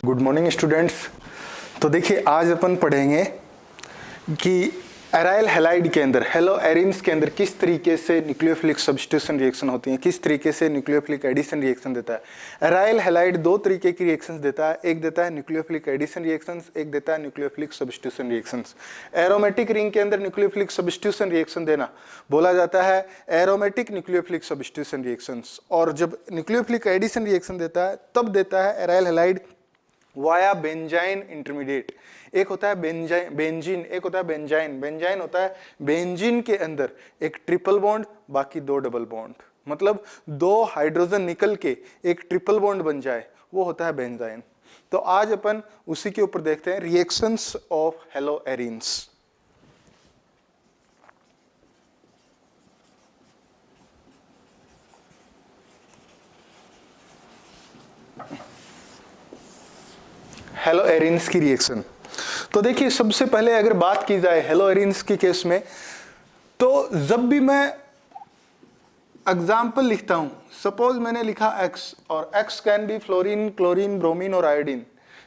Good morning students. तो देखिए आज अपन पढ़ेंगे कि एराइल हैलाइड के अंदर हेलो एरिन्स के अंदर किस तरीके से न्यूक्लियोफिलिक सब्स्टिट्यूशन रिएक्शन होती है, किस तरीके से न्यूक्लियोफिलिक एडिशन रिएक्शन देता है। एराइल हैलाइड दो तरीके की रिएक्शंस देता है, एक देता है न्यूक्लियोफिलिक एडिशन रिएक्शंस, एक देता है nucleophilic substitution reactions. Aromatic ring के अंदर न्यूक्लियोफिलिक सब्स्टिट्यूशन रिएक्शन देना बोला जाता है एरोमेटिक न्यूक्लियोफिलिक सब्स्टिट्यूशन रिएक्शंस, और जब न्यूक्लियोफिलिक एडिशन रिएक्शन देता है तब देता है aryl halide via benzene intermediate. एक होता है बेंजीन, एक होता है बेंजाइन। बेंजाइन होता है बेंजीन के अंदर एक ट्रिपल बॉन्ड, बाकी दो डबल बॉन्ड, मतलब दो हाइड्रोजन निकल के एक ट्रिपल बॉन्ड बन जाए, वो होता है बेंजाइन। तो आज अपन उसी के ऊपर देखते हैं reactions of hello arenes. Hello arenes की रिएक्शन। तो देखिए सबसे पहले अगर बात की जाए हेलो एरिन्स के केस में, तो जब भी मैं एग्जाम्पल लिखता हूं, सपोज मैंने लिखा X और X can be fluorine, chlorine, bromine और आयोडीन।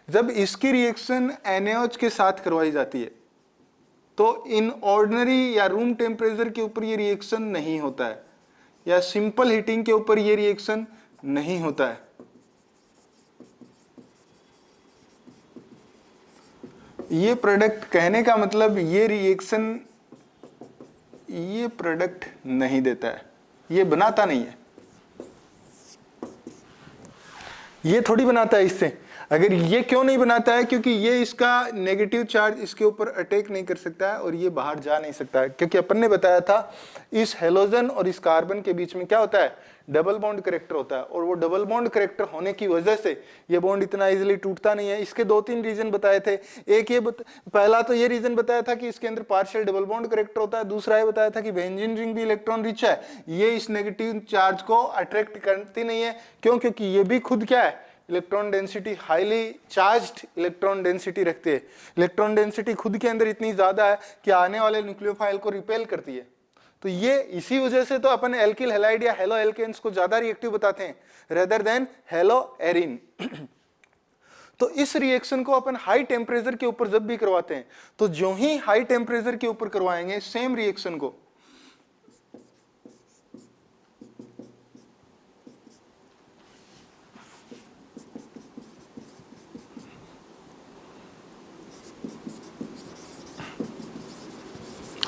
जब इसकी रिएक्शन NaOH के साथ करवाई जाती है तो इन ऑर्डिनरी या रूम टेम्परेचर के ऊपर ये रिएक्शन नहीं होता है, या सिंपल हीटिंग के ऊपर ये रिएक्शन नहीं होता है। ये प्रोडक्ट कहने का मतलब ये रिएक्शन ये प्रोडक्ट नहीं देता है, ये बनाता नहीं है, ये थोड़ी बनाता है इससे। अगर ये क्यों नहीं बनाता है, क्योंकि ये इसका नेगेटिव चार्ज इसके ऊपर अटैक नहीं कर सकता है और ये बाहर जा नहीं सकता है, क्योंकि अपन ने बताया था इस हेलोजन और इस कार्बन के बीच में क्या होता है, डबल बॉन्ड करेक्टर होता है, और वो डबल बॉन्ड करेक्टर होने की वजह से ये बॉन्ड इतना इजीली टूटता नहीं है। इसके दो तीन रीजन बताए थे। एक ये पहला तो ये रीजन बताया था कि इसके अंदर पार्शियल डबल बॉन्ड करेक्टर होता है। दूसरा ये बताया था कि बेंजीन रिंग भी इलेक्ट्रॉन रिच है, ये इस नेगेटिव चार्ज को अट्रैक्ट करती नहीं है। क्यों? क्योंकि ये भी खुद क्या है, electron density, highly charged electron density रखते हैं। इलेक्ट्रॉन डेंसिटी खुद के अंदर इतनी ज्यादा है कि आने वाले न्यूक्लियोफाइल को रिपेल करती है। तो ये इसी वजह से तो अपन एल्किल हैलाइड या हेलो एल्केन्स को ज्यादा रिएक्टिव बताते हैं रेदर देन हेलो एरिन। तो इस रिएक्शन को अपन हाई टेम्परेचर के ऊपर जब भी करवाते हैं, तो जो ही हाई टेम्परेचर के ऊपर करवाएंगे सेम रिएक्शन को,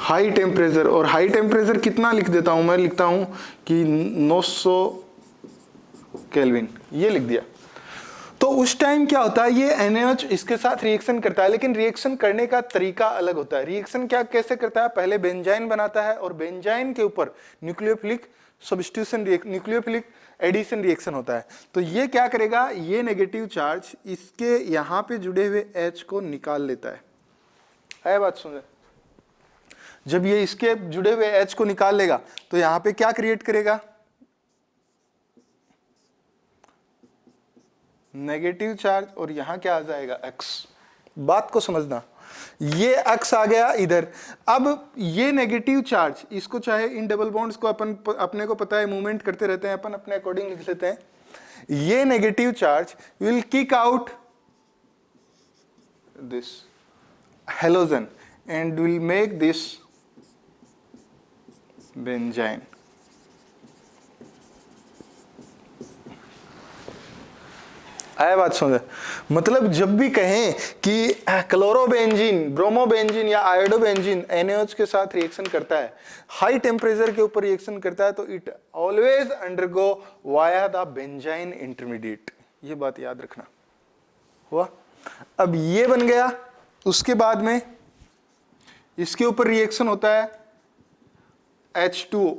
हाई टेम्परेचर, और हाई टेम्परेचर कितना लिख देता हूं मैं, लिखता हूं कि 900 केल्विन, ये लिख दिया। तो उस टाइम क्या होता है, ये NaOH इसके साथ रिएक्शन करता है, लेकिन रिएक्शन करने का तरीका अलग होता है। रिएक्शन क्या कैसे करता है, पहले बेंजाइन बनाता है और बेंजाइन के ऊपर nucleophilic substitution nucleophilic addition reaction होता है। तो ये क्या करेगा, ये नेगेटिव चार्ज इसके यहां पे जुड़े हुए H को निकाल लेता है बात सुन रहे? जब ये इसके जुड़े हुए H को निकाल लेगा तो यहां पे क्या क्रिएट करेगा, नेगेटिव चार्ज, और यहां क्या आ जाएगा, X। बात को समझना, ये X आ गया इधर। अब ये नेगेटिव चार्ज, इसको चाहे इन डबल बॉन्ड्स को अपन अपने को पता है मूवमेंट करते रहते हैं, अपन अपने अकॉर्डिंग लिख लेते हैं। ये negative charge will kick out this halogen and will make this benzene. आया बात समझ? मतलब जब भी कहें कि क्लोरोबेंजीन, ब्रोमोबेंजीन या आयोडोबेंजीन NaOH के साथ रिएक्शन करता है, हाई टेम्परेचर के ऊपर रिएक्शन करता है, तो it always undergo via the benzene intermediate. ये बात याद रखना। हुआ? अब ये बन गया, उसके बाद में इसके ऊपर रिएक्शन होता है H2O।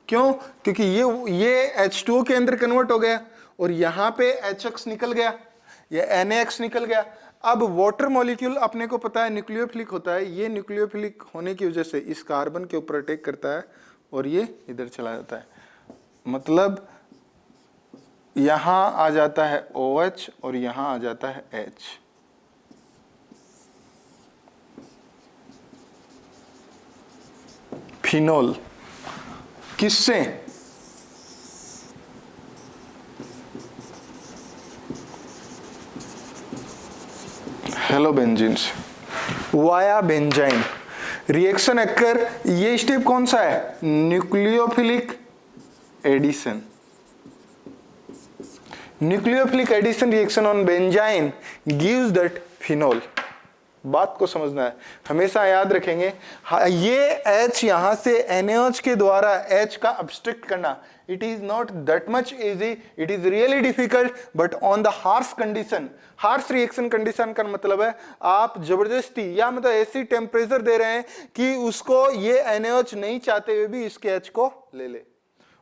क्यों? क्योंकि ये H2O के अंदर कन्वर्ट हो गया और यहां पे HX निकल गया, ये NaX निकल गया। अब वाटर मॉलिक्यूल अपने को पता है न्यूक्लियोफिलिक होता है, ये न्यूक्लियोफिलिक होने की वजह से इस कार्बन के ऊपर अटैक करता है और ये इधर चला जाता है। मतलब यहां आ जाता है OH और यहां आ जाता है H। फिनोल किससे, हेलोबेंजीन से वाया बेंजाइन रिएक्शन अक्कर। ये स्टेप कौन सा है? Nucleophilic addition. Nucleophilic addition reaction on benzyne gives that phenol. बात को समझना है, हमेशा याद रखेंगे। ये H यहां से NaOH के द्वारा H का अब्स्ट्रैक्ट करना, it is not that much easy, it is really difficult, but on the harsh condition. Harsh reaction condition का मतलब है आप जबरदस्ती या मतलब ऐसी टेम्परेचर दे रहे हैं कि उसको ये NaOH नहीं चाहते हुए भी इसके H को ले ले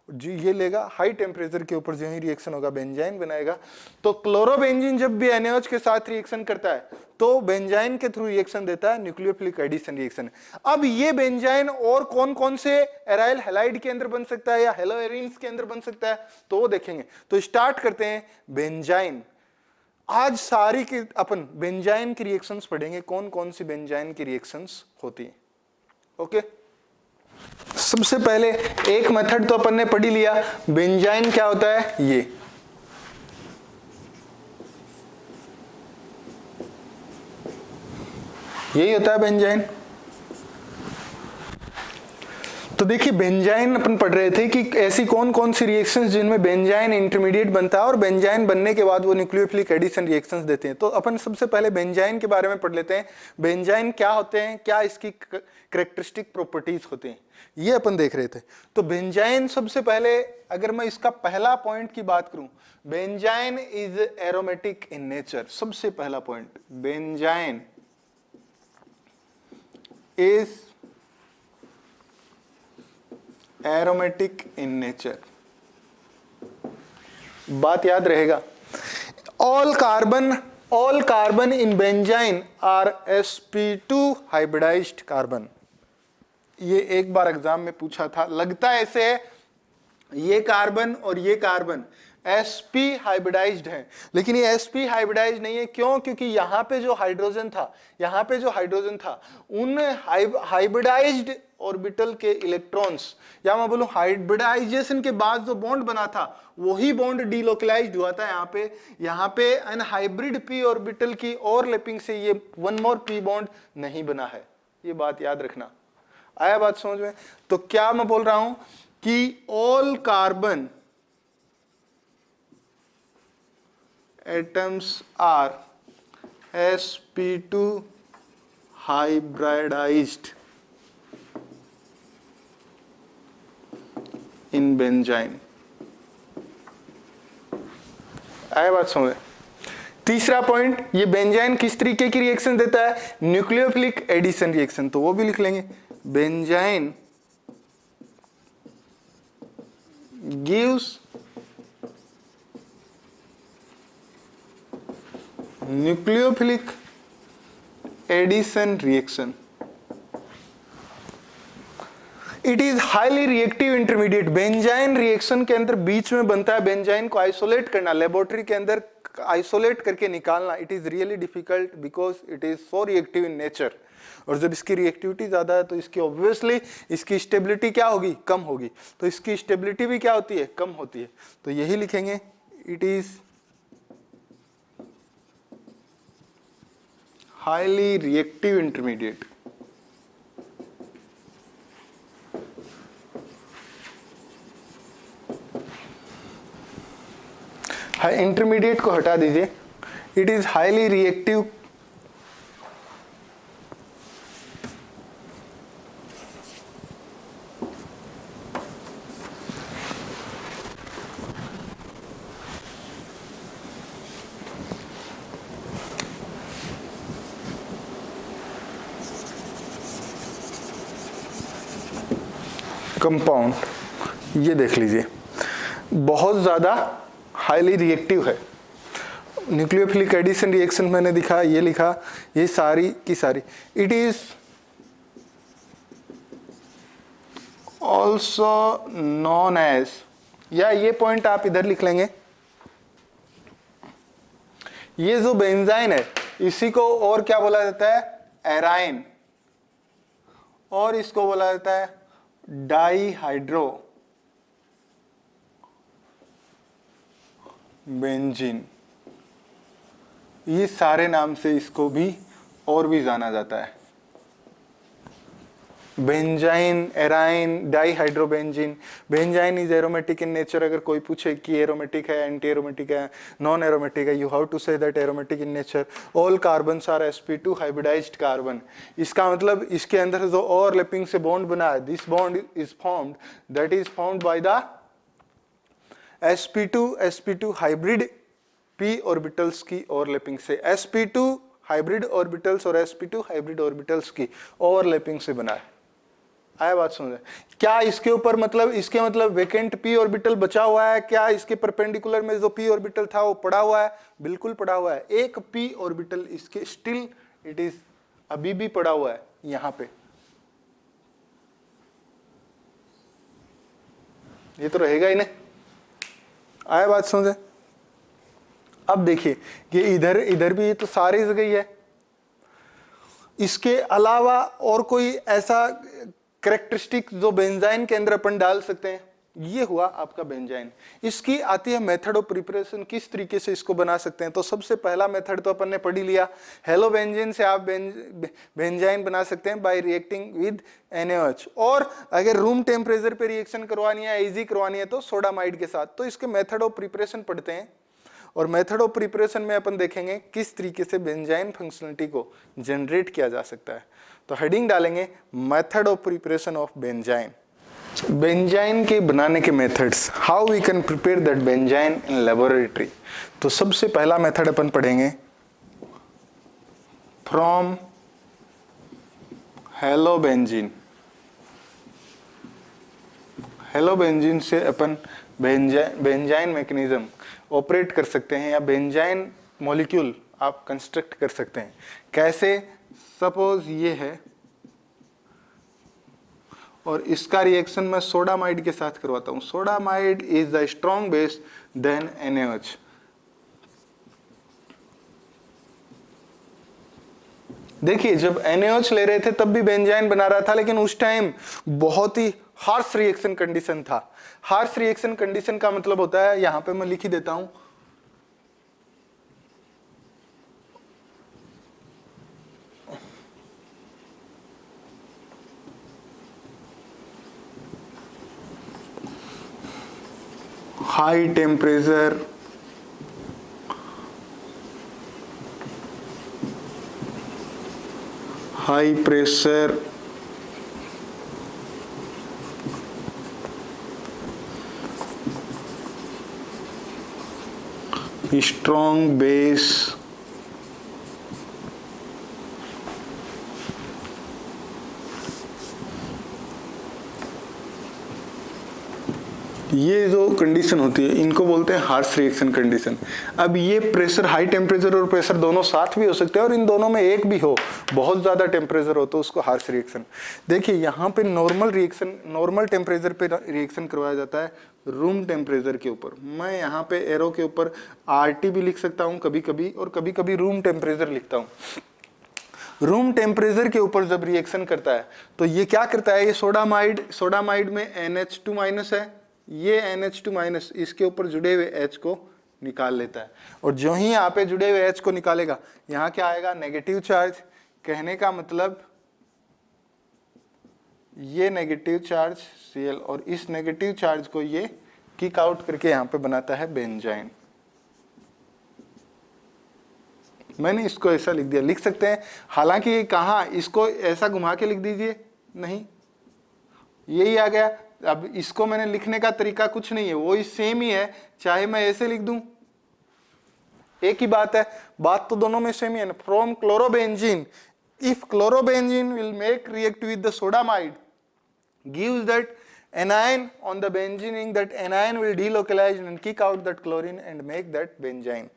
जी, ये लेगा। हाई टेम्परेचर के ऊपर जो ही रिएक्शन होगा बेंजाइन बनाएगा। तो क्लोरोबेंजीन जब भी NaOH के साथ रिएक्शन करता है तो बेंजाइन के थ्रू रिएक्शन देता है, न्यूक्लियोफिलिक एडिशन रिएक्शन। अब ये बेंजाइन और कौन कौन से एराइल हैलाइड के अंदर बन सकता है या हेलोएरिन्स के अंदर बन सकता है तो वो देखेंगे। तो स्टार्ट करते हैं बेंजाइन। आज सारी की अपन बेंजाइन की रिएक्शंस पढ़ेंगे, कौन कौन सी बेंजाइन की रिएक्शंस होती है। ओके, सबसे पहले एक मेथड तो अपन ने पढ़ ही लिया, बेंजाइन क्या होता है। ये यही होता है बेंजाइन। तो देखिए बेंजाइन अपन पढ़ रहे थे कि ऐसी कौन कौन सी रिएक्शंस जिनमें बेंजाइन इंटरमीडिएट बनता है और बेंजाइन बनने के बाद वो न्यूक्लियोफिलिक एडिशन रिएक्शंस देते हैं। तो अपन सबसे पहले बेंजाइन के बारे में पढ़ लेते हैं। बेंजाइन क्या होते हैं, क्या इसकी कैरेक्टरिस्टिक प्रॉपर्टीज होते हैं, ये अपन देख रहे थे। तो बेंजाइन सबसे पहले अगर मैं इसका पहला पॉइंट की बात करूं, benzyne is aromatic in nature. सबसे पहला point, benzyne is aromatic in nature. बात याद रहेगा। All carbon in benzyne are sp2 hybridized carbon. ये एक बार एग्जाम में पूछा था, लगता है ऐसे है ये कार्बन और ये कार्बन sp हाइब्रिडाइज्ड है, लेकिन ये sp हाइब्रिडाइज्ड नहीं है। क्यों? क्योंकि यहां पे जो हाइड्रोजन था, उन हाइब्रिडाइज्ड ऑर्बिटल के इलेक्ट्रॉन्स, या मैं बोलूं हाइब्रिडाइजेशन के बाद जो बॉन्ड बना था वही बॉन्ड डीलोकलाइज्ड हुआ था यहाँ पे अनहाइब्रिड p ऑर्बिटल की ओवरलैपिंग से ये वन मोर p बॉन्ड नहीं बना है। ये बात याद रखना। आया बात समझ में? तो क्या मैं बोल रहा हूं कि all carbon atoms are sp2 hybridized in benzene। आया बात समझे? तीसरा पॉइंट, ये बेंजाइन किस तरीके की रिएक्शन देता है? Nucleophilic addition reaction. तो वो भी लिख लेंगे, benzyne gives nucleophilic addition reaction. It is highly reactive intermediate. Benzyne reaction के अंदर बीच में बनता है, बेंजाइन को आइसोलेट करना, लेबोरेटरी के अंदर आइसोलेट करके निकालना, it is really difficult because it is so reactive in nature. और जब इसकी रिएक्टिविटी ज्यादा है तो इसकी ऑब्वियसली इसकी स्टेबिलिटी क्या होगी? कम होगी। तो इसकी स्टेबिलिटी भी क्या होती है? कम होती है। तो यही लिखेंगे, it is highly reactive intermediate। Intermediate को हटा दीजिए, it is highly reactive compound. ये देख लीजिए, बहुत ज्यादा हाईली रिएक्टिव है। न्यूक्लियोफिलिक एडिशन रिएक्शन मैंने दिखा, ये लिखा, ये सारी की सारी। It is also known as, या ये पॉइंट आप इधर लिख लेंगे, ये जो बेंजाइन है इसी को और क्या बोला जाता है? एराइन। और इसको बोला जाता है डाईहाइड्रो बेंजीन। ये सारे नाम से इसको भी और भी जाना जाता है। Benzyne, aryne, dihydrobenzene. Benzyne is aromatic in nature. अगर कोई पूछे कि एरोमेटिक है, एंटी एरोमेटिक है, नॉन एरोमेटिक है, you have to say that aromatic in nature. All carbons are sp2 hybridized carbon. इसका मतलब इसके अंदर जो ओवरलैपिंग से बॉन्ड बना है, this bond is formed, that is formed by the sp2 hybrid p orbitals की ओवरलैपिंग से। sp2 हाइब्रिड ऑर्बिटल्स और sp2 हाइब्रिड ऑर्बिटल्स की ओवरलैपिंग से बना है। आया बात समझ? क्या इसके ऊपर मतलब, इसके मतलब वेकेंट p ऑर्बिटल बचा हुआ है क्या? इसके परपेंडिकुलर में जो p ऑर्बिटल था वो पड़ा हुआ है? बिल्कुल पड़ा हुआ है। एक p ऑर्बिटल इसके स्टिल इट इज अभी भी पड़ा हुआ है यहां पे। ये तो रहेगा ही नहीं। आया बात समझे? अब देखिए कि इधर भी ये तो सारी जगह है। इसके अलावा और कोई ऐसा कैरेक्टरिस्टिक जो बेंजाइन के अंदर अपन डाल सकते हैं? ये हुआ आपका बेंजाइन। इसकी आती है मेथड ऑफ प्रिपरेशन, किस तरीके से इसको बना सकते हैं। तो सबसे पहला मेथड तो अपन ने पढ़ ही लिया, हेलोबेंजीन से आप बेंजाइन बना सकते हैं बाय रिएक्टिंग विद NaOH। और अगर रूम टेम्परेचर पे रिएक्शन करवानी है, इजी करवानी है तो सोडामाइड के साथ। तो इसके मेथड ऑफ प्रिपरेशन पढ़ते हैं, और मेथड ऑफ प्रिपरेशन में अपन देखेंगे किस तरीके से बेंजाइन फंक्शनलिटी को जनरेट किया जा सकता है। तो हेडिंग डालेंगे method of preparation of benzyne. Benzyne के बनाने के methods, how we can prepare that benzyne in laboratory. तो सबसे पहला मेथड अपन पढ़ेंगे फ्रॉम हेलोबेंजीन। हेलोबेंजीन से अपन बेंजाइन मैकेनिज्म ऑपरेट कर सकते हैं, या बेंजाइन मॉलिक्यूल आप कंस्ट्रक्ट कर सकते हैं। कैसे? सपोज ये है और इसका रिएक्शन मैं सोडामाइड के साथ करवाता हूं। Sodamide is the strong base then NaOH। देखिए जब NaOH ले रहे थे तब भी बेंजाइन बना रहा था, लेकिन उस टाइम बहुत ही हार्श रिएक्शन कंडीशन था। हार्श रिएक्शन कंडीशन का मतलब होता है, यहां पे मैं लिख ही देता हूं, high temperature, high pressure, strong base, ये जो कंडीशन होती है इनको बोलते हैं हार्श रिएक्शन कंडीशन। अब ये प्रेशर, हाई टेम्परेचर और प्रेशर दोनों साथ भी हो सकते हैं, और इन दोनों में एक भी हो, बहुत ज्यादा टेम्परेचर हो तो उसको हार्श रिएक्शन। देखिए यहाँ पे नॉर्मल रिएक्शन, नॉर्मल टेम्परेचर पे रिएक्शन करवाया जाता है रूम टेम्परेचर के ऊपर। मैं यहाँ पे एरो के ऊपर RT भी लिख सकता हूँ कभी कभी, और कभी कभी रूम टेम्परेचर लिखता हूँ। रूम टेम्परेचर के ऊपर जब रिएक्शन करता है तो ये क्या करता है, ये सोडामाइड में NH2- है, ये NH2- इसके ऊपर जुड़े हुए H को निकाल लेता है, और जो ही यहाँ पे जुड़े हुए H को निकालेगा यहाँ क्या आएगा, नेगेटिव चार्ज। कहने का मतलब ये नेगेटिव चार्ज Cl, और इस नेगेटिव चार्ज को ये किक आउट करके यहाँ पे बनाता है बेंजाइन। मैंने इसको ऐसा लिख दिया, लिख सकते हैं, हालांकि कहाँ इसको ऐसा घुमा के लिख दीजिए, नहीं यही आ गया। अब इसको मैंने लिखने का तरीका कुछ नहीं है, वो ही सेम ही है, चाहे मैं ऐसे लिख दूं, एक ही बात है, बात तो दोनों में सेम ही है ना। From chlorobenzene, if chlorobenzene will make react with the sodamide, gives that anion on the benzene, that anion will delocalize and kick out that chlorine and make that benzene.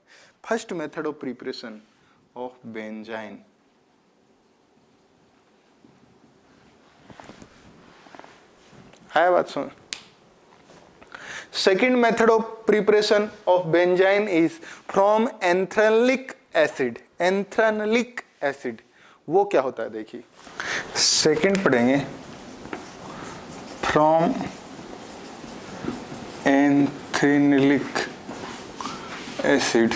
First method of preparation of benzene. है बात सुन। Second method of preparation of benzene is from anthranilic acid. Anthranilic acid वो क्या होता है देखिए, second पढ़ेंगे from anthranilic acid.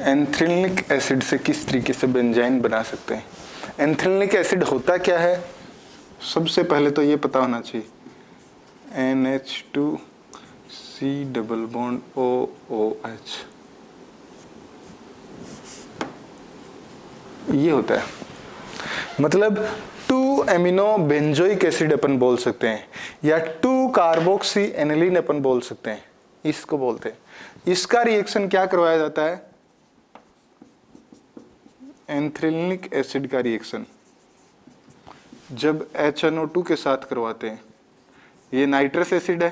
Anthranilic acid से किस तरीके से बेंजाइन बना सकते हैं। एंथ्रेलिक एसिड होता क्या है, सबसे पहले तो ये पता होना चाहिए, NH2C डबल बॉन्ड OOH, ये होता है। मतलब 2 एमिनो बेंजोइक एसिड अपन बोल सकते हैं, या 2 कार्बोक्सी एनिलीन अपन बोल सकते हैं, इसको बोलते हैं। इसका रिएक्शन क्या करवाया जाता है, एंथ्रेलिक एसिड का रिएक्शन जब HNO2 के साथ करवाते हैं, ये नाइट्रस एसिड है,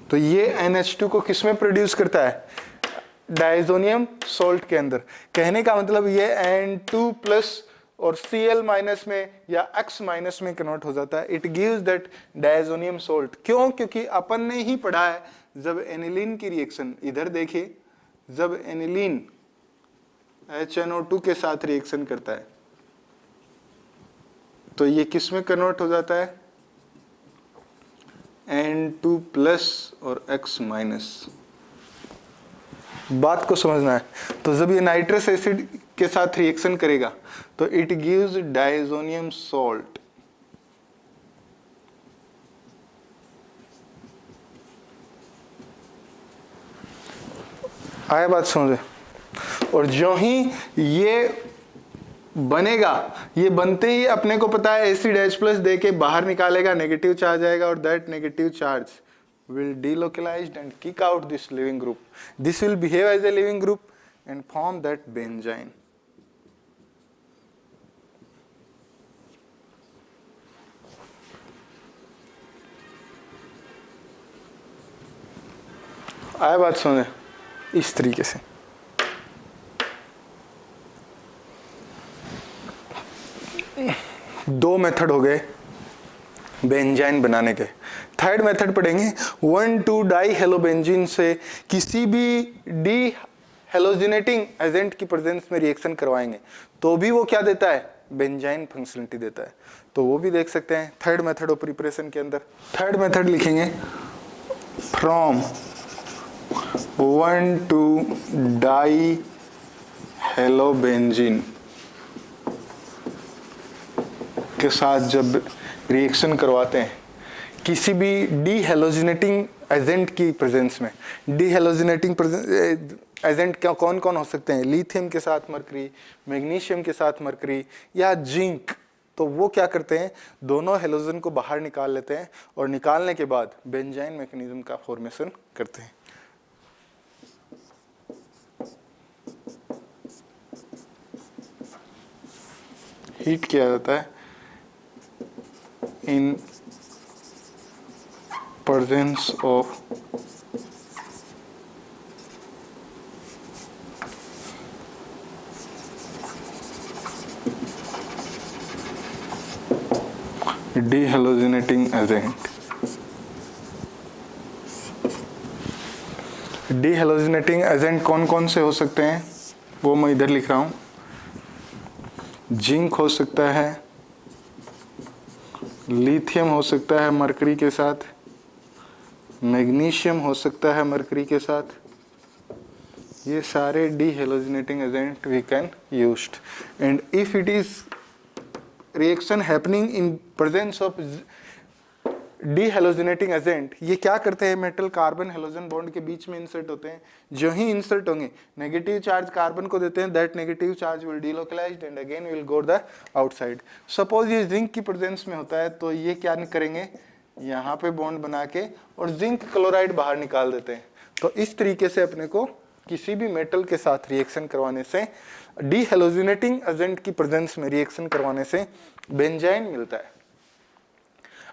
तो ये NH2 को किसमें प्रोड्यूस करता है, डायजोनियम सोल्ट के अंदर। कहने का मतलब ये N2 प्लस और Cl माइनस में या X माइनस में कन्वर्ट हो जाता है। It gives that diazonium salt. क्यों, क्योंकि अपन ने ही पढ़ा है जब एनिलीन की रिएक्शन, इधर देखिए, जब एनिलीन HNO2 के साथ रिएक्शन करता है तो ये किस में कन्वर्ट हो जाता है, N2 प्लस और X माइनस। बात को समझना है। तो जब ये नाइट्रस एसिड के साथ रिएक्शन करेगा तो इट गिव्स डायजोनियम सॉल्ट। आया बात समझे। और जो ही ये बनेगा, ये बनते ही अपने को पता है एसिड H प्लस दे के बाहर निकालेगा, नेगेटिव चार्ज आएगा, और that negative charge will delocalized and kick out this leaving group. This will behave as a leaving group and form that benzene. आया बात सुने, इस तरीके से। दो मेथड हो गए बेंजाइन बनाने के। थर्ड मेथड पढ़ेंगे 1,2 डाई हेलोबेंजीन से किसी भी डी हेलोजिनेटिंग एजेंट की प्रेजेंस में रिएक्शन करवाएंगे तो भी वो क्या देता है, बेंजाइन फंक्शनलिटी देता है। तो वो भी देख सकते हैं थर्ड मेथड ऑफ प्रिपरेशन के अंदर। थर्ड मेथड लिखेंगे फ्रॉम 1,2 डाई हेलोबेंजीन के साथ जब रिएक्शन करवाते हैं किसी भी डी हेलोजिनेटिंग एजेंट की प्रेजेंस में। डी हेलोजिनेटिंग एजेंट क्या कौन कौन हो सकते हैं, लिथियम के साथ मरकरी, मैग्नीशियम के साथ मरकरी या जिंक। तो वो क्या करते हैं, दोनों हेलोजन को बाहर निकाल लेते हैं और निकालने के बाद बेंजाइन मैकेनिज्म का फॉर्मेशन करते हैं। हीट किया जाता है in presence of dehalogenating agent। dehalogenating agent कौन कौन से हो सकते हैं वो मैं इधर लिख रहा हूं। जिंक हो सकता है, लिथियम हो सकता है मरकरी के साथ, मैग्नीशियम हो सकता है मरकरी के साथ। ये सारे dehalogenating agent we can used. And if it is reaction happening in presence of dehalogenating agent, ये क्या करते हैं, मेटल कार्बन हेलोजन बॉन्ड के बीच में इंसर्ट होते हैं। जो ही इंसर्ट होंगे नेगेटिव चार्ज कार्बन को देते हैं, that negative charge will delocalised and again will go the outside. Suppose ये जिंक की प्रेजेंस में होता है तो ये क्या करेंगे, यहाँ पे बॉन्ड बना के और जिंक क्लोराइड बाहर निकाल देते हैं। तो इस तरीके से अपने को किसी भी मेटल के साथ रिएक्शन करवाने से, डीहेलोजिनेटिंग एजेंट की प्रेजेंस में रिएक्शन करवाने से बेंजाइन मिलता है।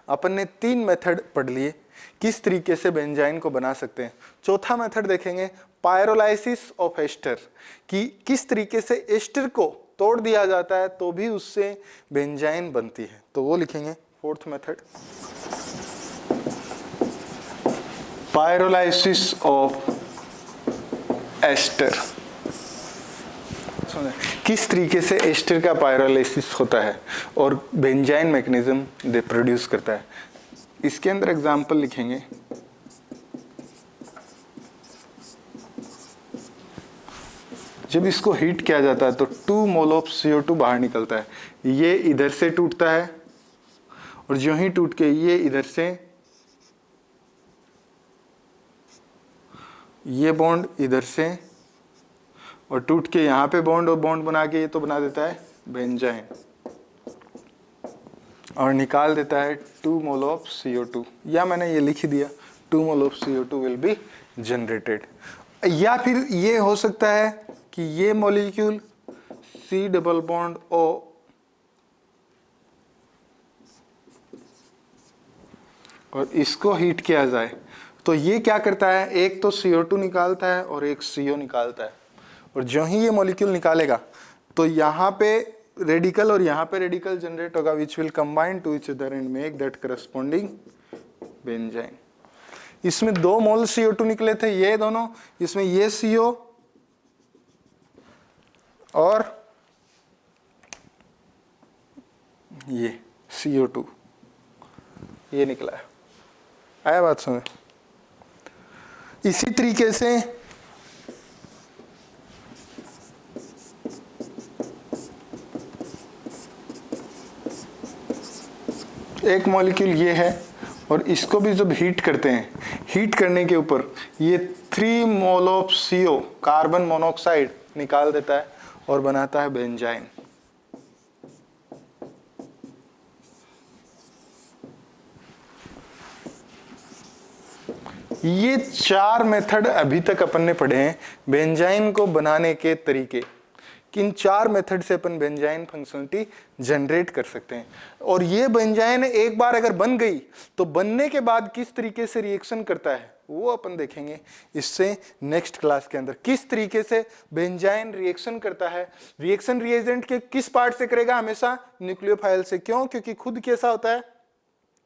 अपन ने 3 मेथड पढ़ लिए किस तरीके से बेंजाइन को बना सकते हैं। चौथा मेथड देखेंगे पायरोलाइसिस ऑफ एस्टर, कि किस तरीके से एस्टर को तोड़ दिया जाता है तो भी उससे बेंजाइन बनती है। तो वो लिखेंगे fourth method, pyrolysis of ester. किस तरीके से एस्टर का पायरोलाइसिस होता है और बेंजाइन मैकेनिज्म दे प्रोड्यूस करता है। इसके अंदर एग्जांपल लिखेंगे जब इसको हीट किया जाता है तो 2 मोल ऑफ CO2 बाहर निकलता है। ये इधर से टूटता है और जो ही टूट के ये इधर से, ये बॉन्ड इधर से और टूट के यहाँ पे बॉन्ड और बॉन्ड बना के ये तो बना देता है बेंजाइन और निकाल देता है 2 मोल ऑफ CO2, या मैंने ये लिख ही दिया 2 mole of CO2 will be generated. या फिर ये हो सकता है कि ये molecule C double bond O और इसको हीट किया जाए तो ये क्या करता है, एक तो CO2 निकालता है और एक CO निकालता है, और जो ही ये मॉलिक्यूल निकालेगा तो यहाँ पे रेडिकल और यहाँ पे रेडिकल जनरेट होगा which will combine to each other and make that corresponding benzyne. इसमें 2 मोल CO2 निकले थे, ये दोनों, इसमें ये CO और ये CO2 ये निकला है। आया बात समझ? इसी तरीके से एक मॉलिक्यूल ये है और इसको भी जब हीट करते हैं, हीट करने के ऊपर ये 3 mole of CO carbon monoxide निकाल देता है और बनाता है बेंजाइन। ये 4 मेथड अभी तक अपन ने पढ़े हैं बेंजाइन को बनाने के तरीके। किन 4 मेथड से अपन बेंजाइन फंक्शनलिटी जनरेट कर सकते हैं, और ये बेंजाइन एक बार अगर बन गई तो बनने के बाद किस तरीके से रिएक्शन करता है वो अपन देखेंगे इससे नेक्स्ट क्लास के अंदर। किस तरीके से बेंजाइन रिएक्शन करता है, रिएक्शन रिएजेंट के किस पार्ट से करेगा, हमेशा न्यूक्लियोफाइल से। क्यों? क्योंकि खुद कैसा होता है,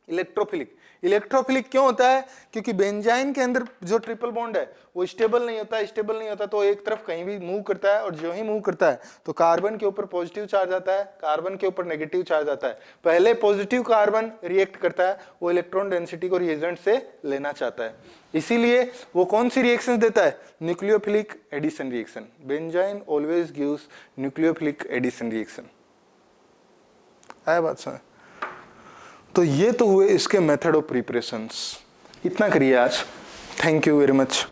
इलेक्ट्रोफिलिक। इलेक्ट्रोफिलिक क्यों होता है? क्योंकि बेंजाइन के अंदर जो ट्रिपल बॉन्ड है वो स्टेबल नहीं होता। स्टेबल नहीं होता तो एक तरफ कहीं भी मूव करता है, और जो ही मूव करता है तो कार्बन के ऊपर पॉजिटिव चार्ज आता है, कार्बन के ऊपर नेगेटिव चार्ज आता है। पहले पॉजिटिव कार्बन रिएक्ट करता है, वो इलेक्ट्रॉन डेंसिटी को रिएजेंट से लेना चाहता है, इसीलिए वो कौन सी रिएक्शन देता है, nucleophilic addition reaction. Benzyne always gives nucleophilic addition reaction. आया बात समझ? तो ये तो हुए इसके मेथड ऑफ प्रिपरेशंस। इतना करिए आज। Thank you very much.